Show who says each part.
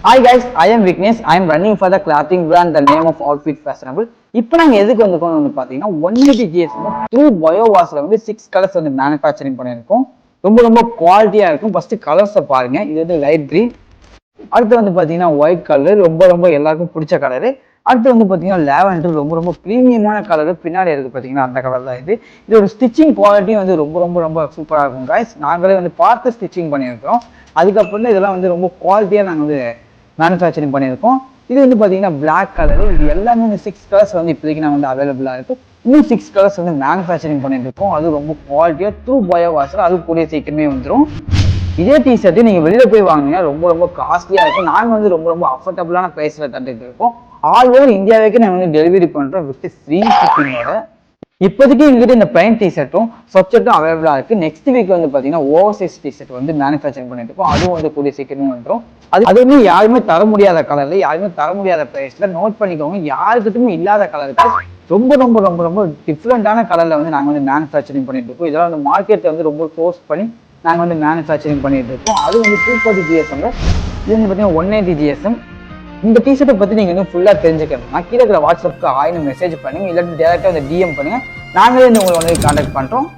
Speaker 1: Hi guys, I am Vignesh. I am running for the clothing brand, the name of Outfit Fashionable. இப்போ நாங்க எதுக்கு வந்து பாத்தீங்கன்னா 180 GS through பயோவாஸ்ல வந்து 6 colours வந்து மேனுஃபேக்சரிங் பண்ணியிருக்கோம். ரொம்ப குவாலிட்டியா இருக்கும். ஃபர்ஸ்ட் கலர்ஸை பாருங்க. இது வந்து லைட் கிரீன். அடுத்து வந்து பாத்தீங்கன்னா ஒயிட் கலர், ரொம்ப எல்லாருக்கும் பிடிச்ச கலரு. அடுத்து வந்து பாத்தீங்கன்னா லேவெண்டர், ரொம்ப ப்ரீமியமான கலர். பின்னாடி இருக்கு பாத்தீங்கன்னா அந்த கலர் தான் இது. இதோட ஸ்டிச்சிங் குவாலிட்டியும் வந்து ரொம்ப சூப்பரா இருக்கும் guys. நாங்களே வந்து பார்த்து ஸ்டிச்சிங் பண்ணியிருக்கோம். அதுக்கப்புறம் தான் இதெல்லாம் வந்து ரொம்ப குவாலிட்டியா நாங்கள் வந்து மேனுஃபேக்சரிங் பண்ணியிருக்கோம். இது வந்து பார்த்தீங்கன்னா பிளாக் கலரு. இது எல்லாமே வந்து 6 கலர்ஸ் வந்து இப்போதைக்கு நான் வந்து அவைலபிளாக இருக்கும். இன்னும் 6 கலர்ஸ் வந்து மேனுஃபேக்சரிங் பண்ணிட்டு இருக்கோம். அது ரொம்ப குவாலிட்டியாக த்ரூ பயோவாஸில் அது கூடிய சீக்கிரமே வந்துடும். இதே டிஷர்ட்டு நீங்கள் வெளியில் போய் வாங்கினீங்கன்னா ரொம்ப காஸ்ட்லியாக இருக்கும். நாங்கள் வந்து ரொம்ப அஃபோர்டபுளான ப்ரைஸில் தந்துட்டு இருக்கோம். ஆல் ஓவர் இந்தியாவுக்கு நாங்கள் வந்து டெலிவரி பண்ணுறோம் வித் ஃப்ரீ ஷிப்பிங்கோட. இப்போதைக்கு எங்ககிட்ட இந்த பிளைன் டிஷர்ட்டும் சொச்சர்ட்டும் அவைலபிளாக இருக்குது. நெக்ஸ்ட் வீக் வந்து பார்த்தீங்கன்னா ஓவர்சைஸ் டிஷர்ட் வந்து மேனுஃபேக்சரிங் பண்ணிட்டு இருக்கோம். அதுவும் வந்து கூடிய சீக்கிரமே வந்துடும். அதுவுமே யாருமே தர முடியாத கலர்ல, யாருமே தர முடியாத பிரைஸ்ல. நோட் பண்ணிக்கோங்க, யாருக்கிட்டுமே இல்லாத கலருக்கு ரொம்ப டிஃப்ரெண்டான கலர்ல வந்து நாங்கள் வந்து மேனுஃபேக்சரிங் பண்ணிட்டு இருக்கோம். இதெல்லாம் வந்து மார்க்கெட்டை வந்து ரொம்ப க்ளோஸ் பண்ணி நாங்கள் வந்து மேனுஃபேக்சரிங் பண்ணிட்டு இருக்கோம். அது வந்து 240 GSM. இது வந்து பார்த்தீங்கன்னா 180 GSM. இந்த டிஷர்ட்டை பற்றி நீங்கள் இன்னும் ஃபுல்லாக தெரிஞ்சுக்கணும்னா கீழே இருக்கிற வாட்ஸ்அப்புக்கு மெசேஜ் பண்ணுங்க, இல்லாட்டி டேரெக்டாக வந்து DM பண்ணுங்க. நாங்களே வந்து உங்களை வந்து கான்டாக்ட் பண்ணுறோம்.